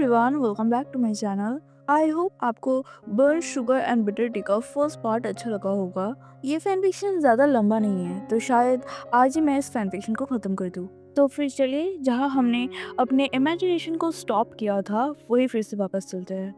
Everyone, welcome back to my channel. I hope आपको burn sugar and bitter tea का first part अच्छा लगा होगा। ये फैन फिक्शन ज़्यादा लंबा नहीं है, तो शायद आज ही मैं इस फैन फिक्शन को ख़त्म कर दूँ। तो फिर चलिए, जहाँ हमने अपने इमेजिनेशन को स्टॉप किया था वही फिर से वापस चलते हैं।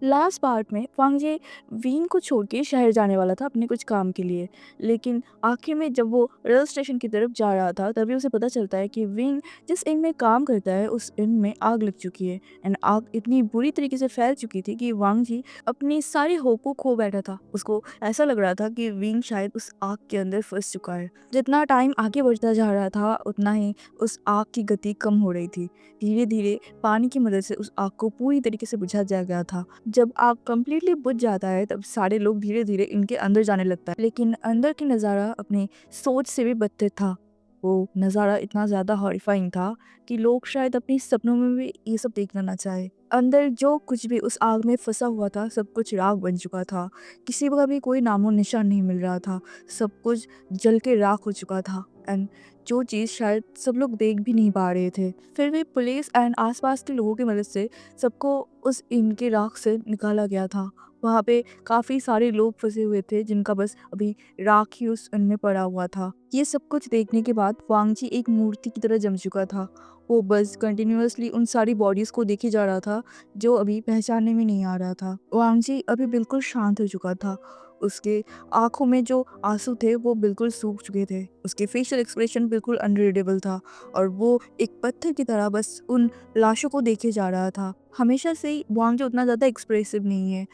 लास्ट पार्ट में वांगजे वीन को छोड़ के शहर जाने वाला था अपने कुछ काम के लिए, लेकिन आखिर में जब वो रेल स्टेशन की तरफ जा रहा था तभी उसे पता चलता है कि विंग जिस इन में काम करता है उस इन में आग लग चुकी है। एंड आग इतनी बुरी तरीके से फैल चुकी थी कि वांग जी अपनी सारी होप को खो बैठा था। उसको ऐसा लग रहा था कि विंग शायद उस आग के अंदर फंस चुका है। जितना टाइम आगे बढ़ता जा रहा था उतना ही उस आग की गति कम हो रही थी। धीरे धीरे पानी की मदद से उस आग को पूरी तरीके से बुझा जा गया था। जब आग कम्प्लीटली बुझ जाता है तब सारे लोग धीरे धीरे इनके अंदर जाने लगता है, लेकिन अंदर की नज़ारा अपनी सोच से भी बदतर था। वो नज़ारा इतना ज़्यादा हॉरिफाइंग था कि लोग शायद अपने सपनों में भी ये सब देखना ना चाहे। अंदर जो कुछ भी उस आग में फंसा हुआ था सब कुछ राख बन चुका था। किसी का भी कोई नामो निशान नहीं मिल रहा था। सब कुछ जल के राख हो चुका था। एंड जो चीज़ शायद सब लोग देख भी नहीं पा रहे थे, फिर भी पुलिस एंड आसपास के लोगों की मदद से सबको उस इन के राख से निकाला गया था। वहाँ पे काफ़ी सारे लोग फंसे हुए थे जिनका बस अभी राख ही उस इन में पड़ा हुआ था। ये सब कुछ देखने के बाद वांगजी एक मूर्ति की तरह जम चुका था। वो बस कंटिन्यूअसली उन सारी बॉडीज़ को देखे जा रहा था जो अभी पहचानने में नहीं आ रहा था। वांगजी अभी बिल्कुल शांत हो चुका था। उसके आँखों में जो आँसू थे वो बिल्कुल सूख चुके थे। उसके फेशियल एक्सप्रेशन बिल्कुल अनरीडेबल था और वो एक पत्थर की तरह बस उन लाशों को देखे जा रहा था। हमेशा से ही वांग जो उतना ज़्यादा एक्सप्रेसिव नहीं है।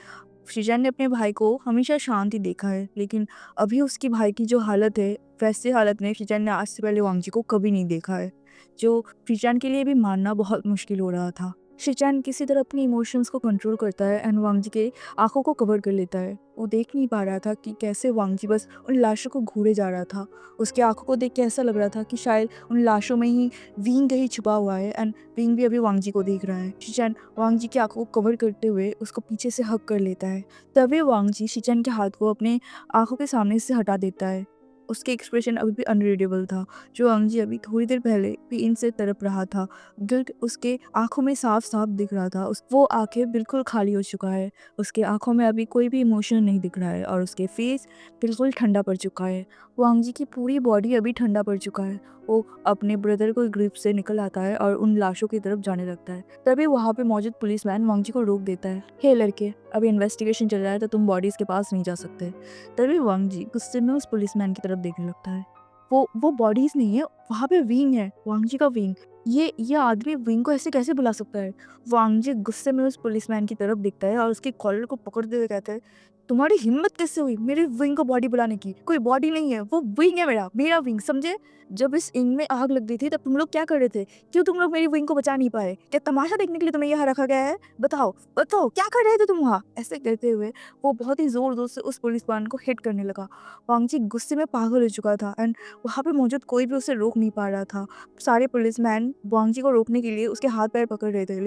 शीजान ने अपने भाई को हमेशा शांत ही देखा है, लेकिन अभी उसके भाई की जो हालत है वैसे हालत में शीजान ने आज से पहले वांगजी को कभी नहीं देखा है, जो शीजान के लिए भी मानना बहुत मुश्किल हो रहा था। शीजान किसी तरह अपने इमोशंस को कंट्रोल करता है एंड वांगजी के आंखों को कवर कर लेता है। वो देख नहीं पा रहा था कि कैसे वांगजी बस उन लाशों को घूरे जा रहा था। उसके आंखों को देख के ऐसा लग रहा था कि शायद उन लाशों में ही विंग कहीं छुपा हुआ है एंड विंग भी अभी वांगजी को देख रहा है। शीचान वांगजी की आंखों को कवर करते हुए उसको पीछे से हग कर लेता है। तभी वांगजी शीचान के हाथ को अपने आंखों के सामने से हटा देता है। उसके एक्सप्रेशन अभी भी अनरीडेबल था। जो वांगजी अभी थोड़ी देर पहले भी इनसे तड़प रहा था, गिल्ट उसके आंखों में साफ साफ दिख रहा था। वो आंखें बिल्कुल खाली हो चुका है। उसके आंखों में अभी कोई भी इमोशन नहीं दिख रहा है और उसके फेस बिल्कुल ठंडा पड़ चुका है। वांगजी की पूरी बॉडी अभी ठंडा पड़ चुका है। वो अपने ब्रदर को ग्रिप से निकल आता है और उन लाशों की तरफ जाने लगता है। तभी वहाँ पे मौजूद पुलिसमैन वांगजी को रोक देता है। हे लड़के, अभी इन्वेस्टिगेशन चल रहा है तो तुम बॉडीज के पास नहीं जा सकते। तभी वांगजी गुस्से में उस पुलिसमैन की तरफ देखने लगता है। वो बॉडीज नहीं है, वहाँ पे विंग है, वांगजी का विंग। ये आदमी विंग को ऐसे कैसे बुला सकता है? वांगजी गुस्से में उस पुलिसमैन की तरफ देखता है और उसके कॉलर को पकड़ते हुए कहता है, तुम्हारी हिम्मत कैसे हुई मेरे विंग को बॉडी बुलाने की? कोई बॉडी नहीं है, वो विंग है, मेरा विंग, समझे? जब इस इंग में आग लग गई थी तब तुम लोग क्या कर रहे थे? क्यों तुम लोग मेरी विंग को बचा नहीं पाए? क्या तमाशा देखने के लिए तुम्हें यहाँ रखा गया है? बताओ बताओ, क्या कर रहे थे तुम वहाँ? ऐसे कहते हुए वो बहुत ही जोर जोर से उस पुलिसमैन को हिट करने लगा। वांगजी गुस्से में पागल हो चुका था एंड वहाँ पे मौजूद कोई भी उसे रोक नहीं पा रहा था। सारे पुलिसमैन वांगजी को रोकने के लिए उसके हाथ पैर पकड़ रहे थे,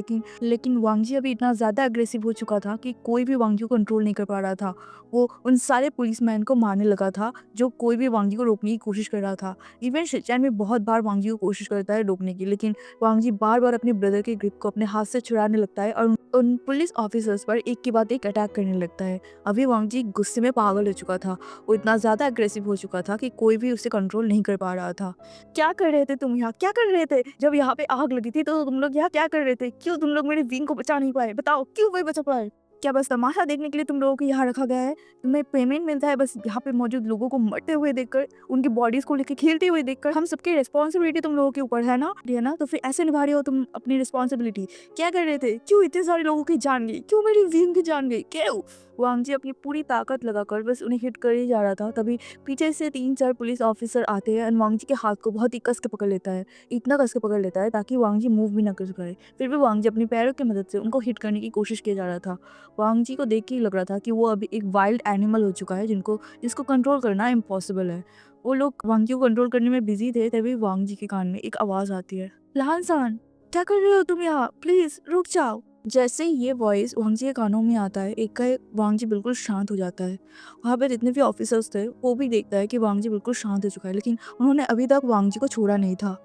लेकिन वांगजी अभी इतना ज़्यादा अग्रेसिव हो चुका था कि कोई भी वांगजी को कंट्रोल नहीं कर पा रहा था। वो उन सारे पुलिसमैन को मारने लगा था जो कोई भी वांगजी को रोकने की कोशिश कर रहा था। इवन शिनचैन भी बहुत बार वांगजी को कोशिश करता है रोकने की, लेकिन वांगजी बार बार अपने ब्रदर के ग्रिप को अपने हाथ से छुड़ाने लगता है और उन पुलिस ऑफिसर्स पर एक के बाद एक अटैक करने लगता है। अभी वांगजी गुस्से में पागल हो चुका था। वो इतना ज़्यादा अग्रेसिव हो चुका था कि कोई भी उसे कंट्रोल नहीं कर पा रहा था। क्या कर रहे थे तुम यहाँ? क्या कर रहे थे? जब यहाँ पे आग लगी थी तो तुम लोग यहाँ क्या कर रहे थे? क्यों तुम लोग मेरे विंग को बचा नहीं पाए? बताओ, क्यों नहीं बचा पाए? क्या बस तमाशा देखने के लिए तुम लोगों को यहाँ रखा गया है? तुम्हें पेमेंट मिलता है बस यहाँ पे मौजूद लोगों को मरते हुए देखकर, उनकी बॉडीज को लेके खेलते हुए देखकर? हम सबकी रिस्पॉन्सिबिलिटी तुम लोगों के ऊपर है ना? तो फिर ऐसे निभा रहे हो तुम अपनी रिस्पॉन्सिबिलिटी? क्या कर रहे थे? क्यों इतने सारे लोगों की जान गई? क्यों मेरी विंग की जान गई? क्यों? वांगजी अपनी पूरी ताकत लगाकर बस उन्हें हिट कर ही जा रहा था। तभी पीछे से 3-4 पुलिस ऑफिसर आते हैं एंड वांगजी के हाथ को बहुत ही कस के पकड़ लेता है। इतना कस के पकड़ लेता है ताकि वांगजी मूव भी ना कर पाए। फिर भी वांगजी अपनी पैरों की मदद से उनको हिट करने की कोशिश किया जा रहा था। वांगजी को देख के ही लग रहा था कि वो अभी एक वाइल्ड एनिमल हो चुका है जिसको कंट्रोल करना इम्पॉसिबल है। वो लोग वांगजी को कंट्रोल करने में बिजी थे, तभी वांगजी के कान में एक आवाज़ आती है, लहान-सान, क्या कर रहे हो तुम यहाँ? प्लीज़ रुक जाओ। जैसे ही ये वॉइस वांगजी के कानों में आता है, एकाएक वांगजी बिल्कुल शांत हो जाता है। वहाँ पे जितने भी ऑफिसर्स थे वो भी देखता है कि वांगजी बिल्कुल शांत हो चुका है, लेकिन उन्होंने अभी तक वांगजी को छोड़ा नहीं था।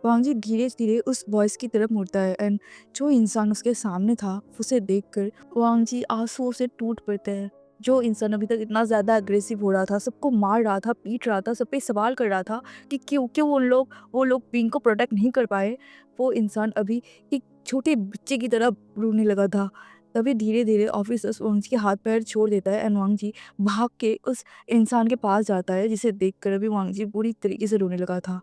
वांग जी धीरे-धीरे उस वॉइस की तरफ मुड़ता है एंड जो इंसान उसके सामने था, उसे देखकर वांग जी आँसुओं से टूट पड़ते हैं। जो इंसान अभी तक इतना ज़्यादा अग्रेसिव हो रहा था, सबको मार रहा था, पीट रहा था, सब पे सवाल कर रहा था कि क्यों क्यों वो लोग विंग को प्रोटेक्ट नहीं कर पाए, वो इंसान अभी एक छोटे बच्चे की तरह रोने लगा था। तभी धीरे-धीरे ऑफिसर्स वांग जी के हाथ-पैर छोड़ देता है एंड वांग जी भाग के उस इंसान के पास जाता है, जिसे देखकर अभी वांग जी पूरी तरीके से रोने लगा था।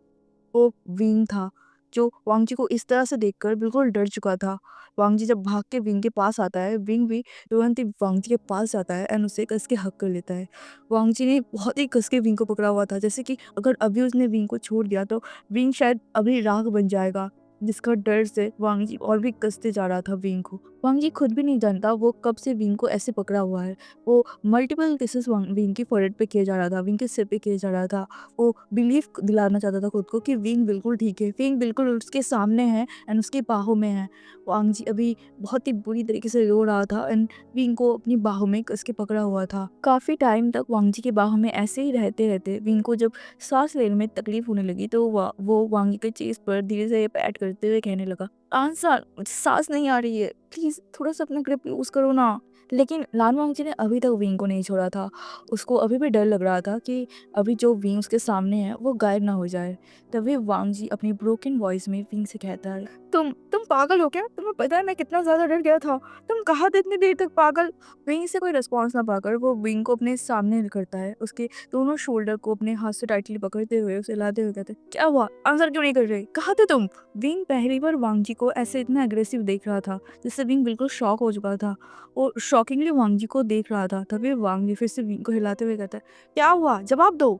वो विंग था, जो वांग जी को इस तरह से देखकर बिल्कुल डर चुका था। वांग जी जब भाग के विंग के पास आता है, विंग भी तुरंत ही वांग जी के पास जाता है एंड उसे कस के हग कर लेता है। वांग जी ने बहुत ही कस के विंग को पकड़ा हुआ था, जैसे कि अगर अभी उसने विंग को छोड़ दिया तो विंग शायद अभी राख बन जाएगा, जिसका डर से वांग जी और भी कसते जा रहा था विंग को। वांग जी खुद भी नहीं जानता वो कब से विंग को ऐसे पकड़ा हुआ है। वो मल्टीपल केसेस विंग की फोrehead पे किया जा रहा था, विंग के सिर पे किया जा रहा था। वो बिलीव दिलाना चाहता था खुद को कि विंग बिल्कुल ठीक है, विंग बिल्कुल उसके सामने है एंड उसकी बाहों में है। वांग जी अभी बहुत ही बुरी तरीके से रो रहा था एंड विंग को अपनी बाहों में कस के पकड़ा हुआ था। काफ़ी टाइम तक वांग जी की बाहों में ऐसे ही रहते-रहते विंग को जब सांस लेने में तकलीफ होने लगी तो वो वांग जी के चेस्ट पर धीरे से पैट करते हुए कहने लगा, "आंसर, मुझे सांस नहीं आ रही है, प्लीज़ थोड़ा सा अपना ग्रिप लूज़ करो ना।" लेकिन लान वांग जी ने अभी तक विंग को नहीं छोड़ा था। उसको अभी भी डर लग रहा था कि अभी जो विंग उसके सामने है वो गायब ना हो जाए। तभी वांग जी अपनी ब्रोकन वॉइस में विंग से कहता है, तुम पागल हो क्या? तुम्हें पता है मैं कितना ज़्यादा डर गया था? तुम कहाँ थे इतनी देर तक पागल?" विंग से कोई रिस्पॉन्स ना पाकर वो विंग को अपने सामने करता है। उसके दोनों शोल्डर को अपने हाथ से टाइटली पकड़ते हुए उसे हिलाते हुए कहते हैं, "क्या हुआ? आंसर क्यों नहीं कर रहे? कहाँ थे तुम?" विंग पहली बार वांग जी को ऐसे इतना अग्रेसिव देख रहा था, जिससे विंग बिल्कुल शॉक हो चुका था। वो शॉकिंगली वांग जी को देख रहा था। तभी वांग जी फिर से विंग को हिलाते हुए कहता है, "क्या हुआ? जवाब दो।"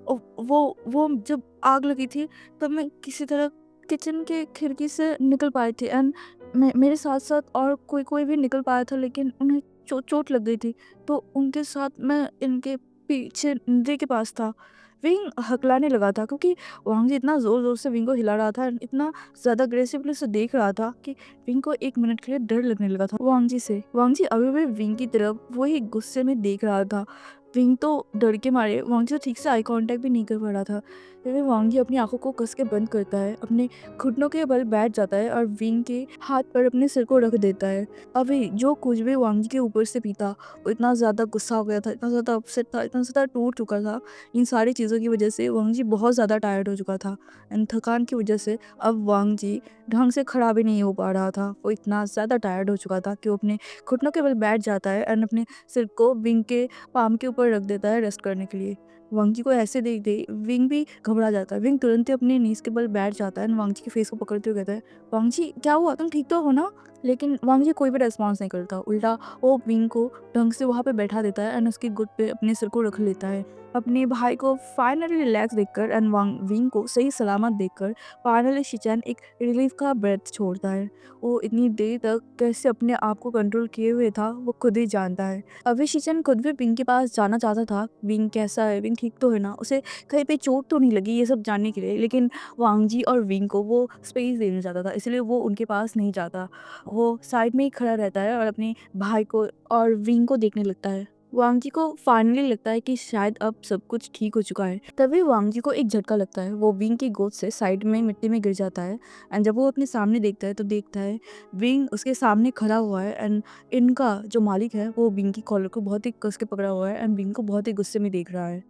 वो जब आग लगी थी तब मैं किसी तरह किचन के खिड़की से निकल पाए थे एंड मेरे साथ-साथ और कोई भी निकल पाया था, लेकिन उन्हें चोट लग गई थी। तो उनके साथ मैं इनके पीछे नदी के पास था। विंग हकलाने लगा था क्योंकि वांग जी इतना ज़ोर-ज़ोर से विंग को हिला रहा था, इतना ज़्यादा अग्रेसिवली उसे देख रहा था कि विंग को 1 मिनट के लिए डर लगने लगा था वांग जी से। वांग जी अभी भी विंग की तरफ वही गुस्से में देख रहा था। विंग तो डर के मारे वांग जी से ठीक से आई कांटेक्ट भी नहीं कर पा रहा था। फिर वांग जी अपनी आँखों को कस के बंद करता है, अपने घुटनों के बल बैठ जाता है और विंग के हाथ पर अपने सिर को रख देता है। अभी जो कुछ भी वांग जी के ऊपर से पीता, वो इतना ज़्यादा गुस्सा हो गया था, इतना ज़्यादा अपसेट था, इतना ज़्यादा टूट चुका था। इन सारी चीज़ों की वजह से वांग जी बहुत ज़्यादा टायर्ड हो चुका था एंड थकान की वजह से अब वांग जी ढंग से खड़ा भी नहीं हो पा रहा था। वो इतना ज़्यादा टायर्ड हो चुका था कि वो अपने घुटनों के बल बैठ जाता है एंड अपने सिर को विंग के पाम के ऊपर रख देता है रेस्ट करने के लिए। वांग जी को ऐसे देख दे विंग भी घबरा जाता है। विंग तुरंत ही अपने नीज़ के बल बैठ जाता है एंड वांग जी के फेस को पकड़ते हुए कहता है, "वांग जी क्या हुआ? तुम ठीक तो हो ना?" लेकिन वांग जी कोई भी रिस्पॉन्स नहीं करता। उल्टा वो विंग को ढंग से वहाँ पे बैठा देता है एंड उसकी गुद पे अपने सिर को रख लेता है। अपने भाई को फाइनली रिलैक्स देखकर एंड विंग को सही सलामत देखकर फाइनली शिचेन एक रिलीफ का ब्रेथ छोड़ता है। वो इतनी देर तक कैसे अपने आप को कंट्रोल किए हुए था, वो खुद ही जानता है। अभी शिचेन खुद भी विंग के पास जाना चाहता था, विंग कैसा है, विंग ठीक तो है ना, उसे कहीं पे चोट तो नहीं लगी, ये सब जानने के लिए। लेकिन वांग जी और विंग को वो स्पेस देना चाहता था, इसलिए वो उनके पास नहीं जाता। वो साइड में ही खड़ा रहता है और अपने भाई को और विंग को देखने लगता है। वांग जी को फाइनली लगता है कि शायद अब सब कुछ ठीक हो चुका है। तभी वांग जी को एक झटका लगता है। वो विंग की गोद से साइड में मिट्टी में गिर जाता है एंड जब वो अपने सामने देखता है तो देखता है विंग उसके सामने खड़ा हुआ है एंड इनका जो मालिक है वो विंग की कॉलर को बहुत ही कस के पकड़ा हुआ है एंड विंग को बहुत ही गुस्से में देख रहा है।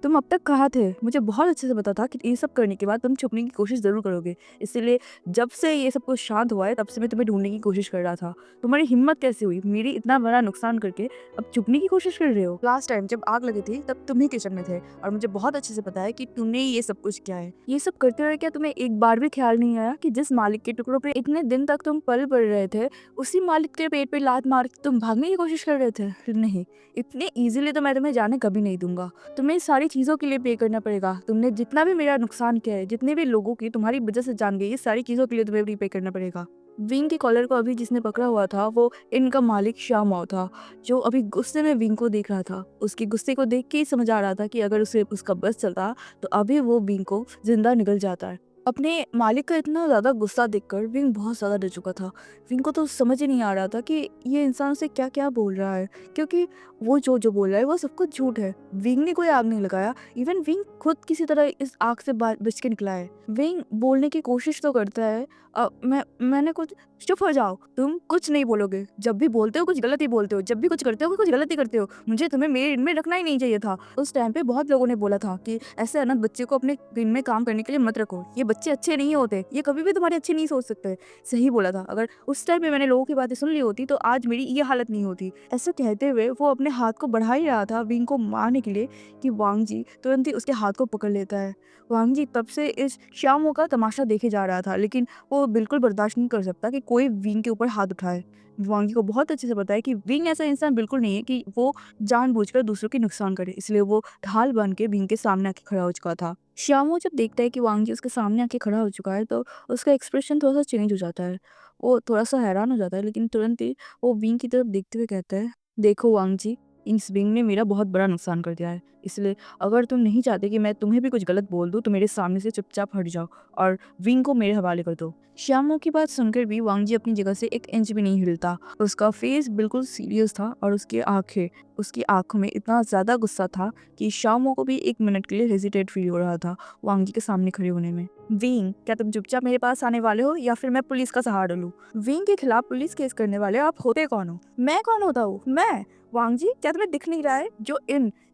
तुम अब तक कहाँ थे? मुझे बहुत अच्छे से पता था कि ये सब करने के बाद तुम छुपने की कोशिश ज़रूर करोगे। इसीलिए जब से ये सब कुछ शांत हुआ है तब से मैं तुम्हें ढूँढने की कोशिश कर रहा था। तुम्हारी हिम्मत कैसे हुई मेरी इतना बड़ा नुकसान करके अब छुपने की कोशिश कर रहे हो? लास्ट टाइम जब आग लगी थी तब तुम ही किचन में थे और मुझे बहुत अच्छे से पता है कि तुमने ही ये सब कुछ किया है। ये सब करते हुए क्या तुम्हें एक बार भी ख्याल नहीं आया कि जिस मालिक के टुकड़ों पे इतने दिन तक तुम पल-पल रहे थे, उसी मालिक के पेट पे लात मार के तुम भागने की कोशिश कर रहे थे? नहीं, इतने ईज़िली तो मैं तुम्हें जाने कभी नहीं दूँगा। तुम्हें सारी चीज़ों के लिए पे करना पड़ेगा। तुमने जितना भी मेरा नुकसान किया है, जितने भी लोगों की तुम्हारी वजह से जान गई, ये सारी चीज़ों के लिए तुम्हें प्रीपे करना पड़ेगा। विंग की कॉलर को अभी जिसने पकड़ा हुआ था वो इनका मालिक शाओमाओ था, जो अभी गुस्से में विंग को देख रहा था। उसके गुस्से को देख के ही समझ आ रहा था कि अगर उसे उसका बस चलता तो अभी वो विंग को जिंदा निकल जाता है। अपने मालिक का इतना ज़्यादा गुस्सा देखकर विंग बहुत ज़्यादा डर चुका था। विंग को तो समझ ही नहीं आ रहा था कि ये इंसान उसे क्या-क्या बोल रहा है, क्योंकि वो जो-जो बोल रहा है वो सब कुछ झूठ है। विंग ने कोई आग नहीं लगाया, इवन विंग खुद किसी तरह इस आग से बा बच के निकला है। विंग बोलने की कोशिश तो करता है, मैंने कुछ चुप हो जाओ, तुम कुछ नहीं बोलोगे। जब भी बोलते हो कुछ गलत ही बोलते हो, जब भी कुछ करते हो कुछ गलत ही करते हो। मुझे तुम्हें मेरे इनमें रखना ही नहीं चाहिए था। उस टाइम पे बहुत लोगों ने बोला था कि ऐसे अनाथ बच्चे को अपने इनमें काम करने के लिए मत रखो। ये बच्चे अच्छे नहीं होते, ये कभी भी तुम्हारे अच्छे नहीं सोच सकते। सही बोला था। अगर उस टाइम पे मैंने लोगों की बातें सुन ली होती तो आज मेरी ये हालत नहीं होती। ऐसा कहते हुए वो अपने हाथ को बढ़ा ही रहा था विंग को मारने के लिए कि वांग जी तुरंत ही उसके हाथ को पकड़ लेता है। वांग जी तब से इस शामो का तमाशा देखे जा रहा था, लेकिन वो बिल्कुल बर्दाश्त नहीं कर सकता कि कोई विंग के ऊपर हाथ उठाए। वांग जी को बहुत अच्छे से पता है कि विंग ऐसा इंसान बिल्कुल नहीं है कि वो जानबूझकर दूसरों की नुकसान करे, इसलिए वो ढाल बन के विंग के सामने आके खड़ा हो चुका था। श्यामू जब देखता है कि वांग जी उसके सामने आके खड़ा हो चुका है तो उसका एक्सप्रेशन थोड़ा-सा चेंज हो जाता है। वो थोड़ा-सा हैरान हो जाता है, लेकिन तुरंत ही वो विंग की तरफ देखते हुए कहता है, "देखो वांग जी, इस विंग ने मेरा बहुत बड़ा नुकसान कर दिया है। इसलिए अगर तुम नहीं चाहते कि मैं तुम्हें भी कुछ गलत बोल दूँ तो मेरे सामने से चुपचाप हट जाओ और विंग को मेरे हवाले कर दो।" श्यामू की बात सुनकर भी वांग जी अपनी जगह से एक इंच भी नहीं हिलता। उसका फेस बिल्कुल सीरियस था और उसकी आँखों में इतना ज़्यादा गुस्सा था कि शामो को भी 1 मिनट के लिए हेजिटेट फील हो रहा था वांग जी के सामने खड़े होने में। विंग, क्या तुम चुपचाप मेरे पास आने वाले हो या फिर मैं पुलिस का सहारा लूं? विंग के खिलाफ पुलिस केस करने वाले आप होते कौन हो? मैं कौन होता हूँ? मैं? वांग जी, क्या तुम्हें दिख नहीं रहा है जो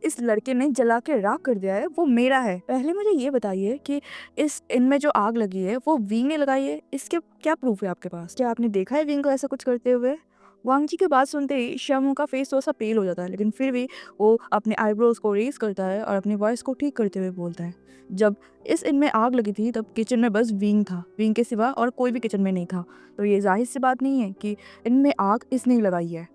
इस लड़के ने जला के राख कर दिया है वो मेरा है। पहले मुझे ये बताइए कि इस इनमें जो आग लगी है वो विंग ने लगाई है, इसके क्या प्रूफ है आपके पास? क्या आपने देखा है विंग को ऐसा कुछ करते हुए? वांग जी की बात सुनते ही शम्हू का फेस थोड़ा सा पेल हो जाता है, लेकिन फिर भी वो अपने आईब्रोज को रेज करता है और अपनी वॉइस को ठीक करते हुए बोलता है, जब इस इनमें आग लगी थी तब किचन में बस विंग था, विंग के सिवा और कोई भी किचन में नहीं था, तो ये जाहिर सी बात नहीं है कि इनमें आग इसने ही लगाई है।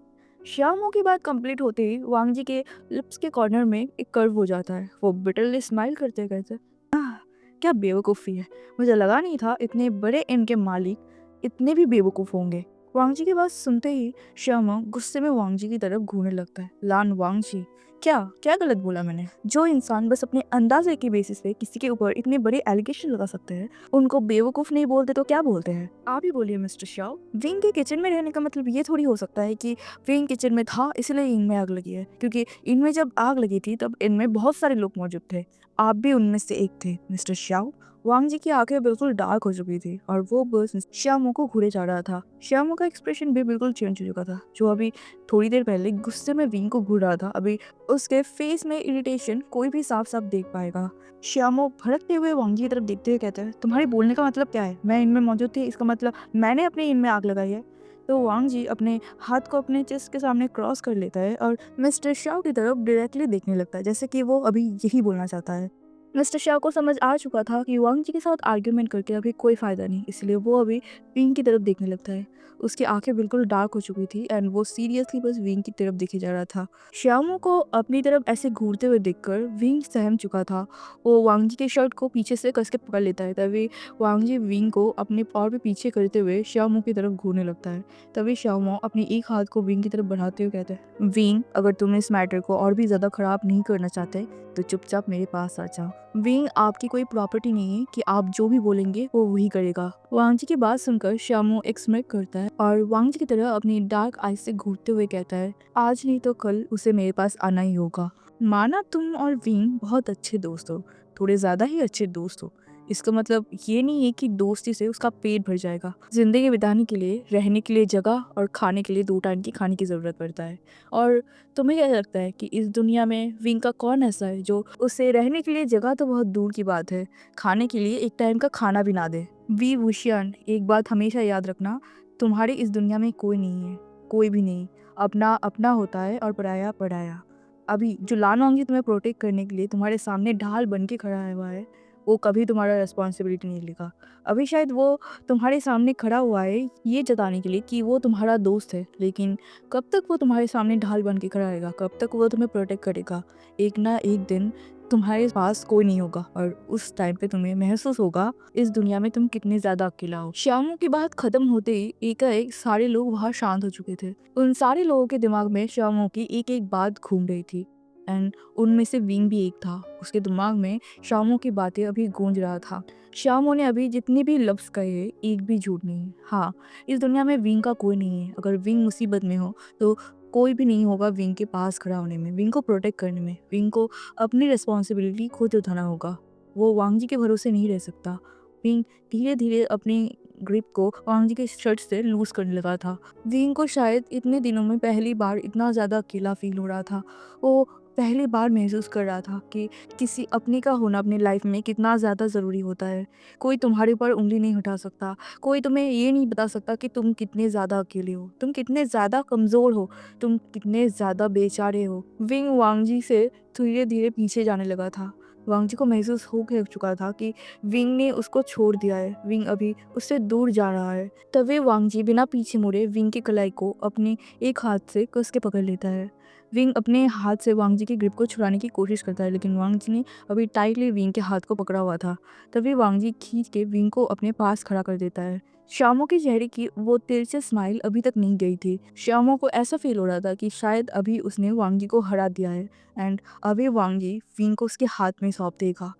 शामू की बात कंप्लीट होते ही वांग जी के लिप्स के कॉर्नर में एक कर्व हो जाता है। वो बिटरली स्माइल करते कहते, आह, क्या बेवकूफ़ी है, मुझे लगा नहीं था इतने बड़े इनके मालिक इतने भी बेवकूफ़ होंगे। वांग जी की बात सुनते ही श्यामा गुस्से में वांग जी की तरफ घूरने लगता है। लान वांग जी, क्या क्या गलत बोला मैंने? जो इंसान बस अपने अंदाजे की बेसिस पे किसी के ऊपर इतने बड़े एलिगेशन लगा सकते हैं, उनको बेवकूफ नहीं बोलते तो क्या बोलते हैं? आप ही बोलिए मिस्टर शाओ। विंग के किचन में रहने का मतलब ये थोड़ी हो सकता है कि विंग किचन में था इसलिए इनमें आग लगी है, क्योंकि इनमें जब आग लगी थी तब इनमें बहुत सारे लोग मौजूद थे। आप भी उनमें से एक थे मिस्टर शाओ। वांग जी की आंखें बिल्कुल डार्क हो चुकी थी और वो बस श्यामू को घूरे जा रहा था। श्यामू का एक्सप्रेशन भी बिल्कुल चेंज हो चुका था। जो अभी थोड़ी देर पहले गुस्से में विंग को घूर रहा था, अभी उसके फेस में इरिटेशन कोई भी साफ साफ देख पाएगा। श्यामू भड़कते हुए वांग जी की तरफ देखते हुए कहते हैं, तुम्हारे बोलने का मतलब क्या है? मैं इनमें मौजूद थी, इसका मतलब मैंने अपने इनमें आग लगाई है? तो वांग जी अपने हाथ को अपने चेस्ट के सामने क्रॉस कर लेता है और मिस्टर शाओ की तरफ डायरेक्टली देखने लगता है, जैसे कि वो अभी यही बोलना चाहता है। मिस्टर शाह को समझ आ चुका था कि वांग जी के साथ आर्ग्यूमेंट करके अभी कोई फ़ायदा नहीं, इसलिए वो अभी विंग की तरफ देखने लगता है। उसकी आंखें बिल्कुल डार्क हो चुकी थी एंड वो सीरियसली बस विंग की तरफ देखे जा रहा था। श्यामू को अपनी तरफ ऐसे घूरते हुए देखकर विंग सहम चुका था। वो वांग जी के शर्ट को पीछे से कस के पकड़ लेता है, तभी वांग जी विंग को अपने और भी पीछे करते हुए श्यामू की तरफ घूरने लगता है। तभी श्यामू अपनी एक हाथ को विंग की तरफ बढ़ाते हुए कहता है, विंग, अगर तुम इस मैटर को और भी ज़्यादा ख़राब नहीं करना चाहते तो चुपचाप मेरे पास आ जाओ। विंग आपकी कोई प्रॉपर्टी नहीं है कि आप जो भी बोलेंगे वो वही करेगा। वांग जी की बात सुनकर श्यामू एक स्मिर्क करता है और वांग जी की तरह अपनी डार्क आईज से घूरते हुए कहता है, आज नहीं तो कल उसे मेरे पास आना ही होगा। माना तुम और विंग बहुत अच्छे दोस्त हो, थोड़े ज्यादा ही अच्छे दोस्त हो, इसका मतलब ये नहीं है कि दोस्ती से उसका पेट भर जाएगा। जिंदगी बिताने के लिए, रहने के लिए जगह और खाने के लिए 2 टाइम की खाने की जरूरत पड़ता है। और तुम्हें क्या लगता है कि इस दुनिया में विंग का कौन ऐसा है जो उसे रहने के लिए जगह तो बहुत दूर की बात है, खाने के लिए एक टाइम का खाना भी ना दे? वी वुशियन, एक बात हमेशा याद रखना, तुम्हारी इस दुनिया में कोई नहीं है, कोई भी नहीं। अपना अपना होता है और पराया पराया। अभी जो लान वांगी तुम्हें प्रोटेक्ट करने के लिए तुम्हारे सामने ढाल बन के खड़ा हुआ है, वो कभी तुम्हारा रिस्पॉन्सिबिलिटी नहीं लेगा। अभी शायद वो तुम्हारे सामने खड़ा हुआ है ये जताने के लिए कि वो तुम्हारा दोस्त है, लेकिन कब तक वो तुम्हारे सामने ढाल बन के खड़ा रहेगा? कब तक वो तुम्हें प्रोटेक्ट करेगा? एक ना एक दिन तुम्हारे पास कोई नहीं होगा और उस टाइम पे तुम्हें महसूस होगा इस दुनिया में तुम कितने ज्यादा अकेला हो। श्यामू की बात खत्म होते ही एकाएक सारे लोग वहाँ शांत हो चुके थे। उन सारे लोगों के दिमाग में श्यामू की एक एक बात घूम रही थी। एंड उनमें से विंग भी एक था। उसके दिमाग में शामों की बातें अभी गूंज रहा था। शामों ने अभी जितने भी लफ्ज़ कहे, एक भी झूठ नहीं। हाँ, इस दुनिया में विंग का कोई नहीं है। अगर विंग मुसीबत में हो तो कोई भी नहीं होगा विंग के पास खड़ा होने में, विंग को प्रोटेक्ट करने में। विंग को अपनी रिस्पॉन्सिबिलिटी खुद उठाना होगा। वो वांग जी के भरोसे नहीं रह सकता। विंग धीरे धीरे अपनी ग्रिप को वांग जी के शर्ट से लूज करने लगा था। विंग को शायद इतने दिनों में पहली बार इतना ज़्यादा अकेला फील हो रहा था। वो पहली बार महसूस कर रहा था कि किसी अपने का होना अपनी लाइफ में कितना ज़्यादा ज़रूरी होता है। कोई तुम्हारे ऊपर उंगली नहीं उठा सकता। कोई तुम्हें ये नहीं बता सकता कि तुम कितने ज़्यादा अकेले हो, तुम कितने ज़्यादा कमज़ोर हो, तुम कितने ज़्यादा बेचारे हो। विंग वांगजी से धीरे धीरे पीछे जाने लगा था। वांगजी को महसूस हो गया चुका था कि विंग ने उसको छोड़ दिया है। विंग अभी उससे दूर जा रहा है। तभी वांगजी बिना पीछे मुड़े विंग की कलाई को अपने एक हाथ से कस के पकड़ लेता है। विंग अपने हाथ से वांगजी की ग्रिप को छुड़ाने की कोशिश करता है, लेकिन वांगजी ने अभी टाइटली विंग के हाथ को पकड़ा हुआ था। तभी वांगजी खींच के विंग को अपने पास खड़ा कर देता है। श्यामो के चेहरे की वो तिरछी स्माइल अभी तक नहीं गई थी। श्यामो को ऐसा फील हो रहा था कि शायद अभी उसने वांगजी को हरा दिया है एंड अभी वांगजी विंग को उसके हाथ में सौंप देगा।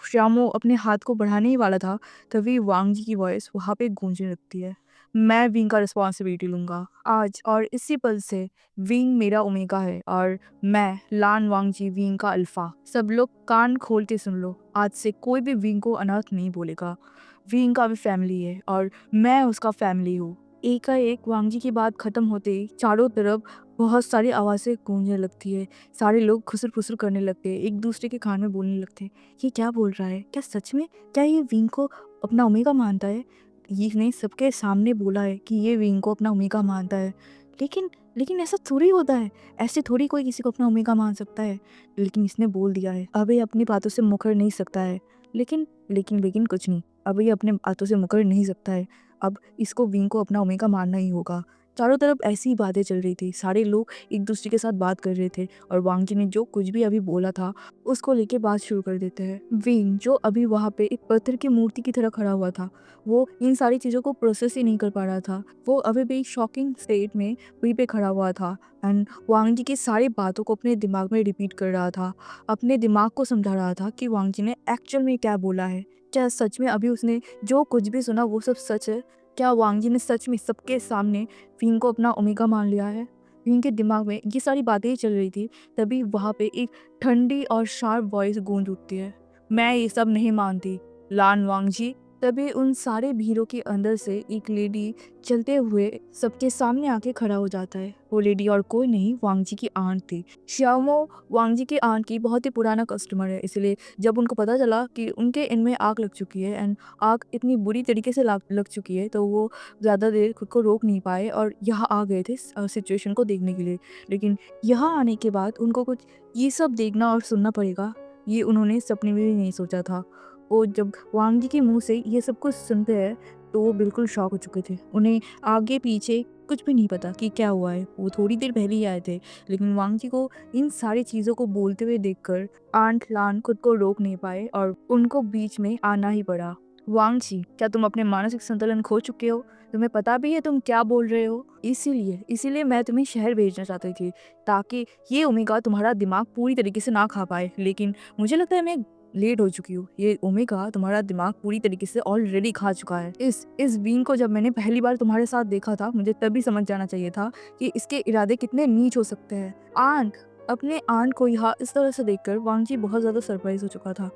श्यामो अपने हाथ को बढ़ाने ही वाला था, तभी वांगजी की वॉइस वहाँ पे गूंजने लगती है। मैं विंग का रिस्पॉन्सिबिलिटी लूंगा आज और इसी पल से विंग मेरा ओमेगा है और मैं लान वांगजी विंग का अल्फा। सब लोग कान खोल के सुन लो, आज से कोई भी विंग को अनाथ नहीं बोलेगा। विंग का भी फैमिली है और मैं उसका फैमिली हूँ। एकाएक वांगजी की बात खत्म होते ही चारों तरफ बहुत सारी आवाज़ें गूंजने लगती है। सारे लोग खुसर फुसर करने लगते हैं, एक दूसरे के कान में बोलने लगते हैं, ये क्या बोल रहा है? क्या सच में? क्या ये विंग को अपना ओमेगा मानता है? इसने सबके सामने बोला है कि ये विंग को अपना ओमेगा मानता है। लेकिन लेकिन ऐसा थोड़ी होता है। ऐसे थोड़ी कोई किसी को अपना ओमेगा मान सकता है। लेकिन इसने बोल दिया है। अब ये अपनी बातों से मुकर नहीं सकता है। लेकिन कुछ नहीं। अब ये अपने बातों से मुकर नहीं सकता है। अब इसको विंग को अपना ओमेगा मानना ही होगा। चारों तरफ ऐसी ही बातें चल रही थी। सारे लोग एक दूसरे के साथ बात कर रहे थे और वांगजी ने जो कुछ भी अभी बोला था उसको लेके बात शुरू कर देते हैं। विंग जो अभी वहाँ पे एक पत्थर की मूर्ति की तरह खड़ा हुआ था, वो इन सारी चीज़ों को प्रोसेस ही नहीं कर पा रहा था। वो अभी भी शॉकिंग स्टेट में वहीं पे खड़ा हुआ था एंड वांगजी की सारी बातों को अपने दिमाग में रिपीट कर रहा था। अपने दिमाग को समझा रहा था कि वांगजी ने एक्चुअल में क्या बोला है। क्या सच में अभी उसने जो कुछ भी सुना वो सब सच है? क्या वांगजी ने सच में सबके सामने विंग को अपना ओमेगा मान लिया है? विंग के दिमाग में ये सारी बातें ही चल रही थी, तभी वहाँ पे एक ठंडी और शार्प वॉइस गूंज उठती है। मैं ये सब नहीं मानती, लान वांगजी। तभी उन सारे भीड़ों के अंदर से एक लेडी चलते हुए सबके सामने आके खड़ा हो जाता है। वो लेडी और कोई नहीं, वांगजी की आंट थी। श्यामो वांगजी की आंट की बहुत ही पुराना कस्टमर है, इसलिए जब उनको पता चला कि उनके इनमें आग लग चुकी है एंड आग इतनी बुरी तरीके से लग चुकी है, तो वो ज़्यादा देर खुद को रोक नहीं पाए और यहाँ आ गए थे सिचुएशन को देखने के लिए। लेकिन यहाँ आने के बाद उनको कुछ ये सब देखना और सुनना पड़ेगा, ये उन्होंने सपने में भी नहीं सोचा था। वो जब वांगजी के मुंह से ये सब कुछ सुनते हैं तो वो बिल्कुल शॉक हो चुके थे। उन्हें आगे पीछे कुछ भी नहीं पता कि क्या हुआ है। वो थोड़ी देर पहले ही आए थे, लेकिन वांगजी को इन सारी चीज़ों को बोलते हुए देखकर आंट लान खुद को रोक नहीं पाए और उनको बीच में आना ही पड़ा। वांगजी, क्या तुम अपने मानसिक संतुलन खो चुके हो? तुम्हें पता भी है तुम क्या बोल रहे हो? इसीलिए मैं तुम्हें शहर भेजना चाहती थी, ताकि ये ओमेगा तुम्हारा दिमाग पूरी तरीके से ना खा पाए। लेकिन मुझे लगता है मैं लेट हो चुकी हूँ। ये ओमेगा तुम्हारा दिमाग पूरी तरीके से ऑलरेडी खा चुका है। इस बीइंग को जब मैंने पहली बार तुम्हारे साथ देखा था, मुझे तभी समझ जाना चाहिए था कि इसके इरादे कितने नीच हो सकते हैं। आंट अपने आंट को यहाँ इस तरह से देखकर वांगजी बहुत ज़्यादा सरप्राइज हो चुका था।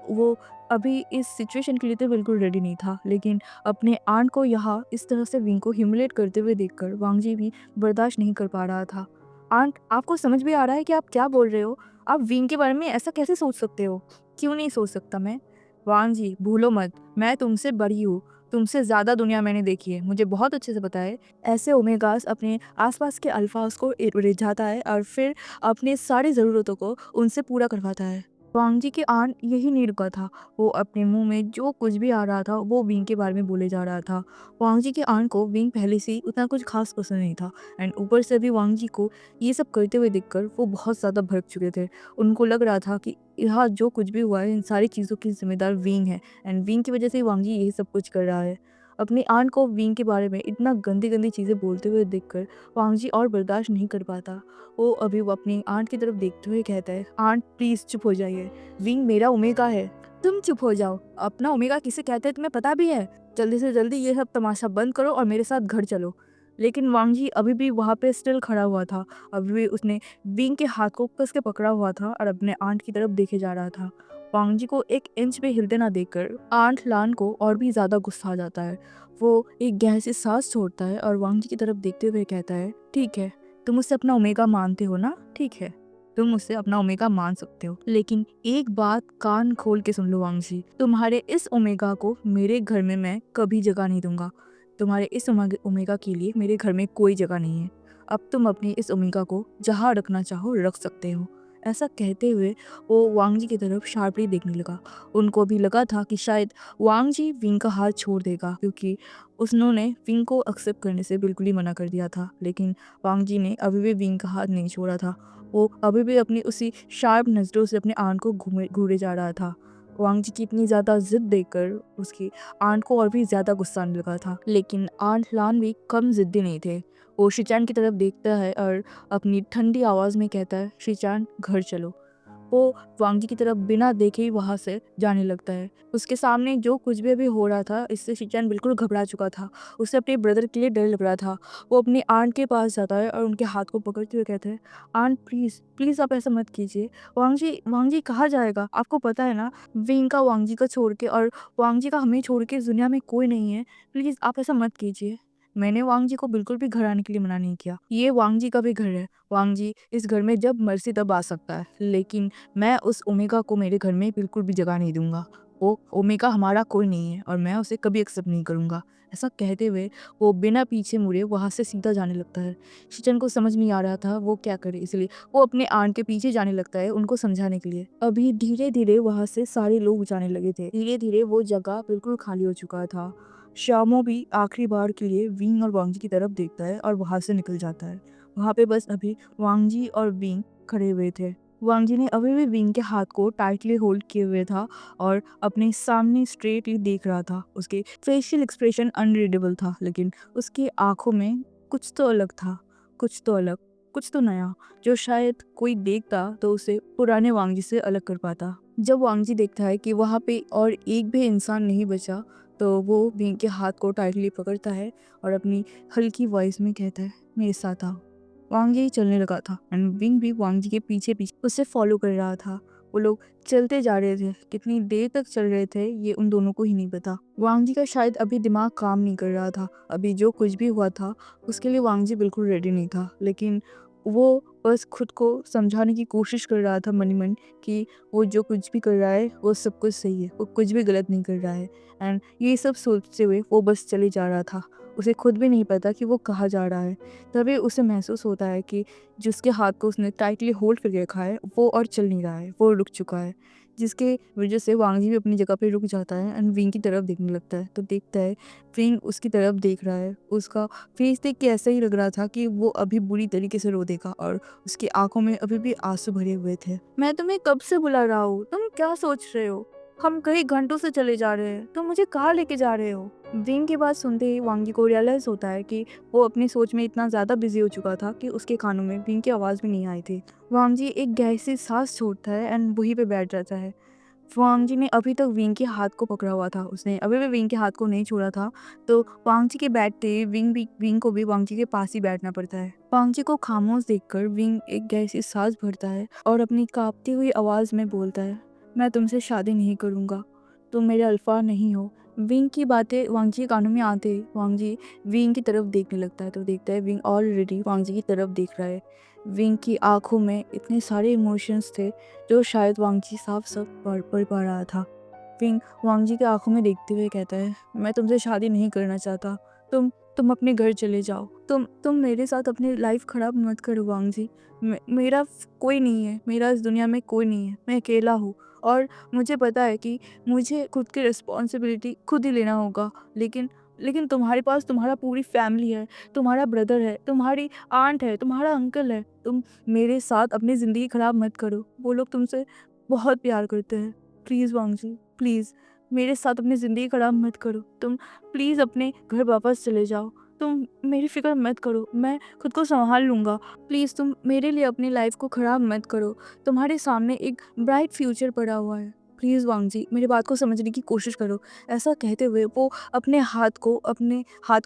वो अभी इस सिचुएशन के लिए तो बिल्कुल रेडी नहीं था, लेकिन अपने आंट को यहाँ इस तरह से विंग को ह्यूमिलेट करते हुए देखकर वांगजी भी बर्दाश्त नहीं कर पा रहा था। आंट, आपको समझ भी आ रहा है कि आप क्या बोल रहे हो? आप विंग के बारे में ऐसा कैसे सोच सकते हो? क्यों नहीं सोच सकता मैं? वांगजी, भूलो मत, मैं तुमसे बड़ी हूँ। तुमसे ज़्यादा दुनिया मैंने देखी है, मुझे बहुत अच्छे से पता है। ऐसे ओमेगास अपने आसपास के अल्फाज को रिझाता है और फिर अपनी सारी ज़रूरतों को उनसे पूरा करवाता है। वांगजी की आंट यही नहीं रुका था। वो अपने मुंह में जो कुछ भी आ रहा था वो विंग के बारे में बोले जा रहा था। वांगजी की आंट को विंग पहले से ही उतना कुछ खास पसंद नहीं था एंड ऊपर से भी वांगजी को ये सब करते हुए देखकर वो बहुत ज़्यादा भड़क चुके थे। उनको लग रहा था कि यहाँ जो कुछ भी हुआ है इन सारी चीज़ों की जिम्मेदार विंग है एंड विंग की वजह से ही वांगजी यही सब कुछ कर रहा है। अपनी आंट को विंग के बारे में इतना गंदी-गंदी चीज़ें बोलते हुए देखकर वांग जी और बर्दाश्त नहीं कर पाता। वो अपनी आंट की तरफ देखते हुए कहता है, "आंट प्लीज़ चुप हो जाइए। विंग मेरा ओमेगा है। तुम चुप हो जाओ। अपना ओमेगा किसे कहते हैं तुम्हें पता भी है? जल्दी से जल्दी ये सब तमाशा बंद करो और मेरे साथ घर चलो।" लेकिन वांग जी अभी भी वहाँ पे स्टिल खड़ा हुआ था। अभी भी उसने विंग के हाथ को कस के पकड़ा हुआ था और अपने आंट की तरफ देखे जा रहा था। वांग जी को 1 इंच भी हिलते ना देखकर आंट लान को और भी ज़्यादा गुस्सा आ जाता है। वो एक गहरी सी सांस छोड़ता है और वांग जी की तरफ देखते हुए कहता है, "ठीक है, तुम मुझसे अपना ओमेगा मानते हो ना? ठीक है, तुम मुझसे अपना ओमेगा मान सकते हो। लेकिन एक बात कान खोल के सुन लो वांग जी, तुम्हारे इस ओमेगा को मेरे घर में मैं कभी जगह नहीं दूंगा। तुम्हारे इस ओमेगा के लिए मेरे घर में कोई जगह नहीं है। अब तुम अपने इस ओमेगा को जहाँ रखना चाहो रख सकते हो।" ऐसा कहते हुए वो वांग जी की तरफ शार्पली देखने लगा। उनको भी लगा था कि शायद वांग जी विंग का हाथ छोड़ देगा, क्योंकि उन्होंने विंग को एक्सेप्ट करने से बिल्कुल ही मना कर दिया था। लेकिन वांग जी ने अभी भी विंग का हाथ नहीं छोड़ा था। वो अभी भी अपनी उसी शार्प नज़रों से अपने आंट को घूरे जा रहा था। वांग जी की इतनी ज़्यादा जिद देखकर उसकी आंट को और भी ज़्यादा गुस्सा आने लगा था। लेकिन आंट लान भी कम जिद्दी नहीं थे। वो शिचान की तरफ देखता है और अपनी ठंडी आवाज़ में कहता है, "शिचान घर चलो।" वो वांग जी की तरफ बिना देखे ही वहाँ से जाने लगता है। उसके सामने जो कुछ भी अभी हो रहा था, इससे शिनचैन बिल्कुल घबरा चुका था। उसे अपने ब्रदर के लिए डर लग रहा था। वो अपनी आंट के पास जाता है और उनके हाथ को पकड़ते हुए कहता है, "आंट प्लीज़, प्लीज़ आप ऐसा मत कीजिए। वांग जी कहाँ जाएगा? आपको पता है ना, विंग का वांग जी को छोड़ के और वांग जी का हमें छोड़ के इस दुनिया में कोई नहीं है। प्लीज़ आप ऐसा मत कीजिए।" मैंने वांग जी को बिल्कुल भी घर आने के लिए मना नहीं किया। ये वांग जी का भी घर है। वांग जी इस घर में जब मर्ज़ी तब आ सकता है। लेकिन मैं उस ओमेगा को मेरे घर में बिल्कुल भी जगह नहीं दूँगा। वो ओमेगा हमारा कोई नहीं है और मैं उसे कभी एक्सेप्ट नहीं करूँगा। ऐसा कहते हुए वो बिना पीछे मुड़े वहाँ से सीधा जाने लगता है। शिचन को समझ नहीं आ रहा था वो क्या करे, इसलिए वो अपने आंट के पीछे जाने लगता है उनको समझाने के लिए। अभी धीरे-धीरे वहाँ से सारे लोग जाने लगे थे। धीरे-धीरे वो जगह बिल्कुल खाली हो चुका था। शामो भी आखिरी बार के लिए विंग और वांग जी की तरफ देखता है और वहाँ से निकल जाता है। वहाँ पे बस अभी वांग जी और विंग खड़े हुए थे। वांग जी ने अभी भी विंग के हाथ को टाइटली होल्ड किए हुए था और अपने सामने स्ट्रेटली देख रहा था। उसके फेशियल एक्सप्रेशन अनरीडेबल था, लेकिन उसकी आंखों में कुछ तो अलग था, कुछ तो अलग, कुछ तो नया, जो शायद कोई देखता तो उसे पुराने वांग जी से अलग कर पाता। जब वांग जी देखता है कि वहाँ पे और एक भी इंसान नहीं बचा, तो वो विंग के हाथ को टाइटली पकड़ता है और अपनी हल्की वॉइस में कहता है, "मेरे साथ आओ।" वांग जी चलने लगा था एंड विंग भी वांग जी के पीछे पीछे उसे फॉलो कर रहा था। वो लोग चलते जा रहे थे। कितनी देर तक चल रहे थे ये उन दोनों को ही नहीं पता। वांग जी का शायद अभी दिमाग काम नहीं कर रहा था। अभी जो कुछ भी हुआ था उसके लिए वांग जी बिल्कुल रेडी नहीं था। लेकिन वो बस खुद को समझाने की कोशिश कर रहा था मन ही मन कि वो जो कुछ भी कर रहा है वो सब कुछ सही है, वो कुछ भी गलत नहीं कर रहा है। एंड ये सब सोचते हुए वो बस चले जा रहा था। उसे खुद भी नहीं पता कि वो कहाँ जा रहा है। तभी उसे महसूस होता है कि जिसके हाथ को उसने टाइटली होल्ड करके रखा है वो और चल नहीं रहा है, वो रुक चुका है। जिसके वजह से वांग जी भी अपनी जगह पे रुक जाता है एंड विंग की तरफ देखने लगता है। तो देखता है विंग उसकी तरफ देख रहा है। उसका फेस देख के ऐसा ही लग रहा था कि वो अभी बुरी तरीके से रो देगा और उसकी आंखों में अभी भी आंसू भरे हुए थे। "मैं तुम्हें कब से बुला रहा हूँ, तुम क्या सोच रहे हो? हम कई घंटों से चले जा रहे हैं, तुम मुझे कहाँ लेके जा रहे हो?" विंग की बात सुनते ही वांग जी को रियलाइज होता है कि वो अपनी सोच में इतना ज़्यादा बिजी हो चुका था कि उसके कानों में विंग की आवाज़ भी नहीं आई थी। वांग जी एक गहरी सी सांस छोड़ता है एंड वहीं पे बैठ जाता है। वांग जी ने अभी तक विंग के हाथ को पकड़ा हुआ था, उसने अभी भी विंग के हाथ को नहीं छोड़ा था। तो वांग जी के बैठते ही विंग को भी वांग जी के पास ही बैठना पड़ता है। वांग जी को खामोश देखकर विंग एक गहरी सी सांस भरता है और अपनी कांपती हुई आवाज़ में बोलता है, "मैं तुमसे शादी नहीं करूँगा, तुम मेरे अल्फा नहीं हो।" विंग की बातें वांग जी के कानों में आते ही वांग जी विंग की तरफ देखने लगता है। तो देखता है विंग ऑलरेडी वांग जी की तरफ देख रहा है। विंग की आंखों में इतने सारे इमोशंस थे जो शायद वांग जी साफ साफ पढ़ पा रहा था। विंग वांग जी की आंखों में देखते हुए कहता है, "मैं तुमसे शादी नहीं करना चाहता। तुम अपने घर चले जाओ। तुम मेरे साथ अपनी लाइफ खराब मत करो वांग जी। मेरा कोई नहीं है, मेरा इस दुनिया में कोई नहीं है, मैं अकेला हूँ और मुझे पता है कि मुझे खुद की रिस्पॉन्सिबिलिटी खुद ही लेना होगा। लेकिन लेकिन तुम्हारे पास तुम्हारा पूरी फैमिली है, तुम्हारा ब्रदर है, तुम्हारी आंट है, तुम्हारा अंकल है। तुम मेरे साथ अपनी ज़िंदगी खराब मत करो। वो लोग तुमसे बहुत प्यार करते हैं। प्लीज़ वांग जी, प्लीज़ मेरे साथ अपनी ज़िंदगी खराब मत करो। तुम प्लीज़ अपने घर वापस चले जाओ। तुम मेरी फ़िक्र मत करो, मैं खुद को सँभाल लूँगा। प्लीज़ तुम मेरे लिए अपनी लाइफ़ को ख़राब मत करो। तुम्हारे सामने एक ब्राइट फ्यूचर पड़ा हुआ है। प्लीज़ वांग जी, मेरी बात को समझने की कोशिश करो। ऐसा कहते हुए वो अपने हाथ को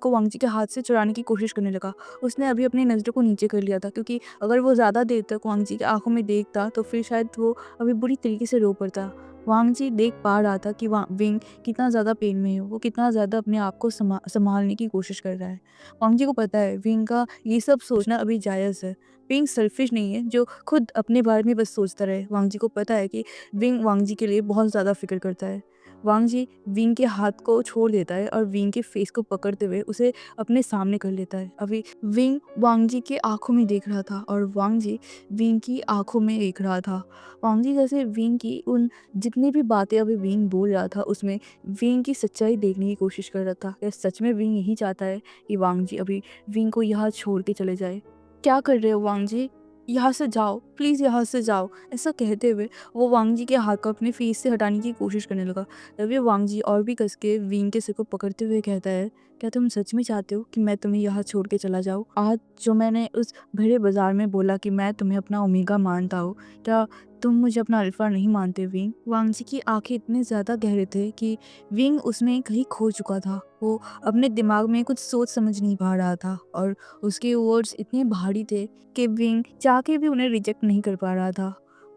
वांग जी के हाथ से चुराने की कोशिश करने लगा। उसने अभी अपनी नज़रों को नीचे कर लिया था, क्योंकि अगर वो ज़्यादा देर तक वांग जी की आँखों में देखता तो फिर शायद वो अभी बुरी तरीके से रो पड़ता। वांग जी देख पा रहा था कि विंग कितना ज़्यादा पेन में है, वो कितना ज़्यादा अपने आप को संभालने की कोशिश कर रहा है। वांग जी को पता है विंग का ये सब सोचना अभी जायज़ है। विंग सेल्फिश नहीं है जो खुद अपने बारे में बस सोचता रहे। वांग जी को पता है कि विंग वांग जी के लिए बहुत ज़्यादा फ़िक्र करता है। वांग जी विंग के हाथ को छोड़ देता है और विंग के फेस को पकड़ते हुए उसे अपने सामने कर लेता है। अभी विंग वांग जी की आँखों में देख रहा था और वांग जी विंग की आँखों में देख रहा था। वांग जी जैसे विंग की उन जितनी भी बातें अभी विंग बोल रहा था उसमें विंग की सच्चाई देखने की कोशिश कर रहा था। क्या सच में विंग यही चाहता है कि वांग जी अभी विंग को यहाँ छोड़ के चले जाए? क्या कर रहे हो वांग जी? यहाँ से जाओ, प्लीज़ यहाँ से जाओ। ऐसा कहते हुए वो वांग जी के हाथ को अपने फेस से हटाने की कोशिश करने लगा। तभी वांग जी और भी कस के विंग के सिर को पकड़ते हुए कहता है, क्या तुम सच में चाहते हो कि मैं तुम्हें यहाँ छोड़ के चला जाऊँ? आज जो मैंने उस भरे बाजार में बोला कि मैं तुम्हें अपना ओमेगा मानता हूँ, क्या तुम मुझे अपना अल्फा नहीं मानते विंग? वांग जी की आंखें इतने ज़्यादा गहरे थे कि विंग उसमें कहीं खो चुका था। वो अपने दिमाग में कुछ सोच समझ नहीं पा रहा था और उसके वर्ड्स इतने भारी थे कि विंग चाह के भी उन्हें रिजेक्ट नहीं कर पा रहा था।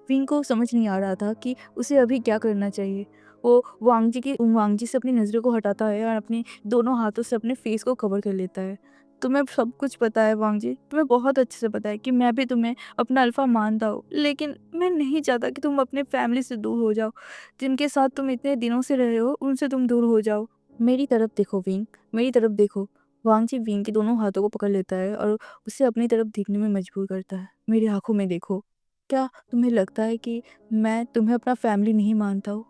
विंग को समझ नहीं आ रहा था कि उसे अभी क्या करना चाहिए। वो वांग जी से अपनी नज़रों को हटाता है और अपने दोनों हाथों से अपने फेस को कवर कर लेता है। तुम्हें सब कुछ पता है वांग जी, तुम्हें बहुत अच्छे से पता है कि मैं भी तुम्हें अपना अल्फा मानता हूँ, लेकिन मैं नहीं चाहता कि तुम अपने फैमिली से दूर हो जाओ। जिनके साथ तुम इतने दिनों से रहे हो, उनसे तुम दूर हो जाओ। मेरी तरफ देखो विंग, मेरी तरफ देखो। वांग जी विंग के दोनों हाथों को पकड़ लेता है और उसे अपनी तरफ देखने में मजबूर करता है। मेरी आँखों में देखो। क्या तुम्हें लगता है कि मैं तुम्हें अपना फैमिली नहीं मानता हूँ?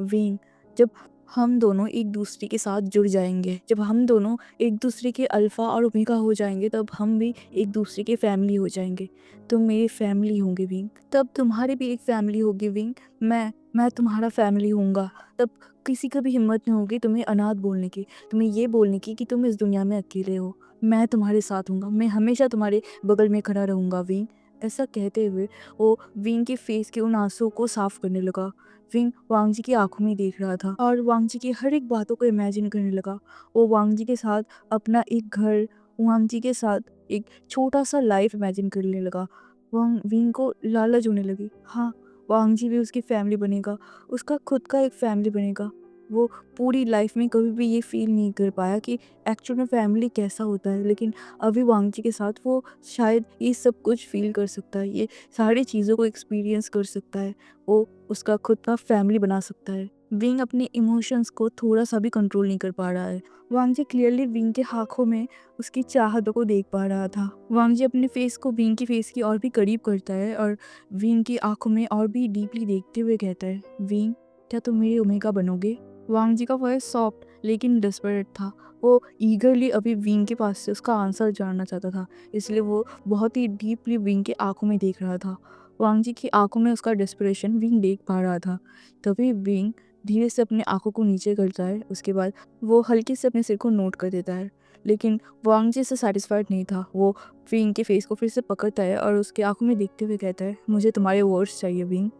विंग, जब हम दोनों एक दूसरे के साथ जुड़ जाएँगे, जब हम दोनों एक दूसरे के अल्फ़ा और ओमेगा हो जाएँगे, तब हम भी एक दूसरे की फैमिली हो जाएँगे। तुम मेरी फैमिली होंगे विंग, तब तुम्हारी भी एक फैमिली होगी विंग। मैं तुम्हारा फैमिली होऊँगा। तब किसी का भी हिम्मत नहीं होगी तुम्हें अनाथ बोलने की, तुम्हें ये बोलने की कि तुम इस दुनिया में अकेले हो। मैं तुम्हारे साथ हूँगा, मैं हमेशा तुम्हारे बगल में खड़ा रहूँगा विंग। ऐसा कहते हुए वो विंग के फेस के उन आंसुओं को साफ करने लगा। विंग वांग जी की आंखों में देख रहा था और वांग जी की हर एक बातों को इमेजिन करने लगा। वो वांग जी के साथ अपना एक घर, वांग जी के साथ एक छोटा सा लाइफ इमेजिन करने लगा। विंग को लालच होने लगी। हाँ, वांग जी भी उसकी फैमिली बनेगा, उसका खुद का एक फैमिली बनेगा। वो पूरी लाइफ में कभी भी ये फील नहीं कर पाया कि एक्चुअल में फैमिली कैसा होता है, लेकिन अभी वांग जी के साथ वो शायद ये सब कुछ फील कर सकता है, ये सारी चीज़ों को एक्सपीरियंस कर सकता है। वो उसका खुद का फैमिली बना सकता है। विंग अपने इमोशंस को थोड़ा-सा भी कंट्रोल नहीं कर पा रहा है। वांग जी क्लियरली विंग के आँखों में उसकी चाहतों को देख पा रहा था। वांग जी अपने फेस को विंग की फेस की और भी करीब करता है और विंग की आँखों में और भी डीपली देखते हुए कहता है, विंग, क्या तुम मेरे ओमेगा बनोगे? वांग जी का वॉइस सॉफ्ट लेकिन डेस्परेट था। वो ईगरली अभी विंग के पास से उसका आंसर जानना चाहता था, इसलिए वो बहुत ही डीपली विंग की आँखों में देख रहा था। वांग जी की आँखों में उसका डेस्परेशन विंग देख पा रहा था। तभी विंग धीरे से अपनी आँखों को नीचे करता है, उसके बाद वो हल्के से अपने सिर को नोट कर देता है। लेकिन वांग जी इससे सैटिस्फाइड नहीं था। वो विंग के फेस को फिर से पकड़ता है और उसकी आँखों में देखते हुए कहता है, मुझे तुम्हारे वर्ड्स चाहिए विंग।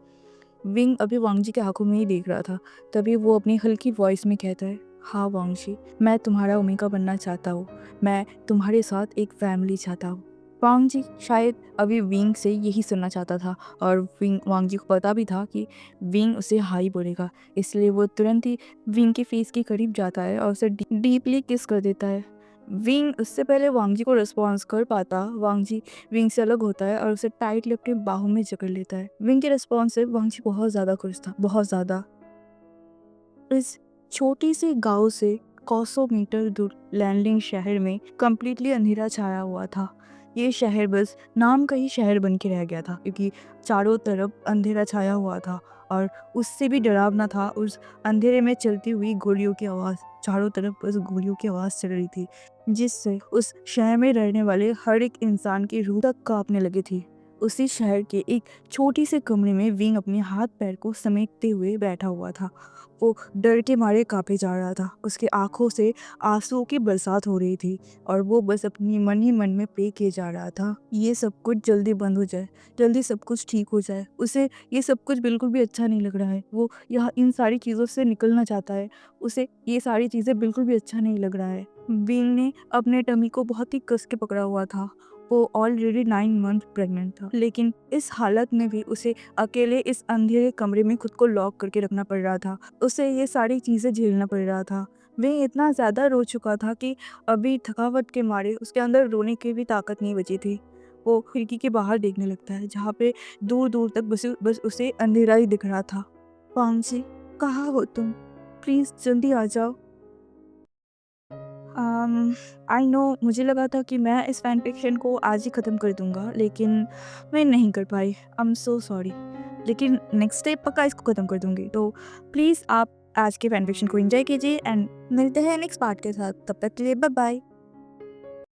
विंग अभी वांग जी की आँखों में ही देख रहा था। तभी वो अपनी हल्की वॉइस में कहता है, हाँ वांग जी, मैं तुम्हारा ओमेगा बनना चाहता हूँ। मैं तुम्हारे साथ एक फैमिली चाहता हूँ। वांग जी शायद अभी विंग से यही सुनना चाहता था और वांग जी को पता भी था कि विंग उसे हाई बोलेगा, इसलिए वो तुरंत ही विंग के फेस के करीब जाता है और उसे डीपली किस कर देता है। विंग उससे पहले वांग जी को रिस्पॉन्स कर पाता, वांग जी विंग से अलग होता है और उसे टाइटली अपनी बाहों में जकड़ लेता है। विंग के रिस्पॉन्स से वांग जी बहुत ज़्यादा खुश था, बहुत ज़्यादा। इस छोटी सी गांव से कौ मीटर दूर लैंडलिंग शहर में कम्प्लीटली अंधेरा छाया हुआ था। ये शहर बस नाम का ही शहर बन के रह गया था, क्योंकि चारों तरफ अंधेरा छाया हुआ था और उससे भी डरावना था उस अंधेरे में चलती हुई गोलियों की आवाज़। चारों तरफ बस गोलियों की आवाज़ चल रही थी, जिससे उस शहर में रहने वाले हर एक इंसान की रूह तक कांपने लगी थी। उसी शहर के एक छोटी से कमरे में विंग अपने हाथ पैर को समेटते हुए बैठा हुआ था। वो डर के मारे कांपे जा रहा था। उसके आंखों से आंसुओं की बरसात हो रही थी और वो बस अपनी मन ही मन में प्रे किए जा रहा था, ये सब कुछ जल्दी बंद हो जाए, जल्दी सब कुछ ठीक हो जाए। उसे ये सब कुछ बिल्कुल भी अच्छा नहीं लग रहा है। वो यह इन सारी चीज़ों से निकलना चाहता है। उसे ये सारी चीज़ें बिल्कुल भी अच्छा नहीं लग रहा है। विंग ने अपने टमी को बहुत ही कस के पकड़ा हुआ था। वो ऑलरेडी 9 मंथ प्रेग्नेंट था, लेकिन इस हालत में भी उसे अकेले इस अंधेरे कमरे में खुद को लॉक करके रखना पड़ रहा था। उसे ये सारी चीज़ें झेलना पड़ रहा था। वह इतना ज़्यादा रो चुका था कि अभी थकावट के मारे उसके अंदर रोने की भी ताकत नहीं बची थी। वो खिड़की के बाहर देखने लगता है, जहाँ पे दूर दूर तक बस उसे अंधेरा ही दिख रहा था। पांची, कहाँ हो तुम? प्लीज़ जल्दी आ जाओ। आई नो, मुझे लगा था कि मैं इस फैन फिक्शन को आज ही ख़त्म कर दूंगा, लेकिन मैं नहीं कर पाई। I am so sorry. लेकिन नेक्स्ट डे पक्का इसको ख़त्म कर दूंगी। तो प्लीज़ आप आज के फैन फिक्शन को एंजॉय कीजिए एंड मिलते हैं नेक्स्ट पार्ट के साथ। तब तक के लिए बाय बाय।